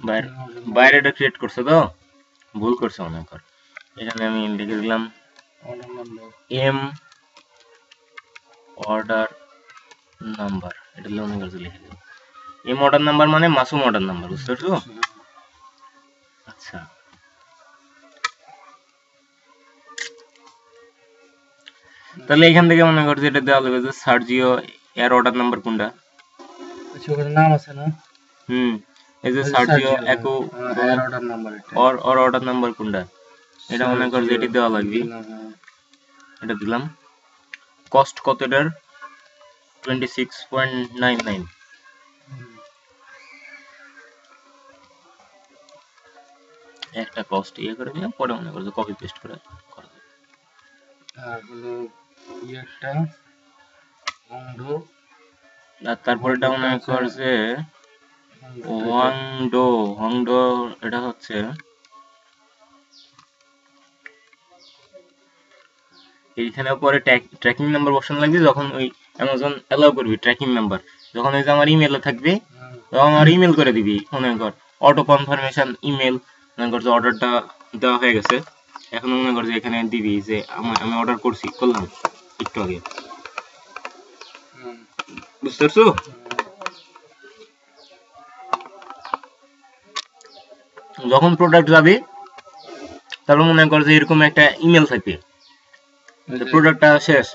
বাইরে বাইরেটা ক্রিয়েট করছে তো ভুল করছে মনে কর এখানে আমি লিখে দিলাম এম অর্ডার নাম্বার এটা মনে করছে লিখে দিলাম এম অর্ডার নাম্বার মানে মাসুম অর্ডার নাম্বার বুঝতে পারছো আচ্ছা তাহলে এখান থেকে মনে করছে এটা দেওয়া লাগবে যে সার্জিও এর অর্ডার নাম্বার কোনটা আচ্ছা ওর নাম আছে না এই যে সার্জিও একো এর অর্ডার নাম্বার এটা ওর অর্ডার নাম্বার কোনটা এটা মনে কর যে এটা দেওয়া লাগবে এটা দিলাম কস্ট কত এটার 26.99 একটা কস্ট ইয়ে করে দিলাম পরে মনে করছে কপি পেস্ট করে করা যাবে আর হলো একটা হংডো আর তারপরে এটা মনে করছে হংডো এটা হচ্ছে এইখানে পরে ট্র্যাকিং নাম্বার অপশন লাগবে যখন ওই অ্যামাজন অ্যালাউ করবি ট্র্যাকিং নাম্বার যখন ওই যে আমার ইমেলে থাকবে তখন আমার ইমেল করে দিবি মনে কর অটো কনফার্মেশন ইমেল মনে কর যে অর্ডারটা দেওয়া হয়ে গেছে এখন মনে কর যে এখানে দিবি যে আমি অর্ডার করলাম একটু আগে বুঝতে পারছো যখন প্রোডাক্ট যাবে তারপর মনে কর যে এরকম একটা ইমেল থাকবে প্রোডাক্টটা শেষ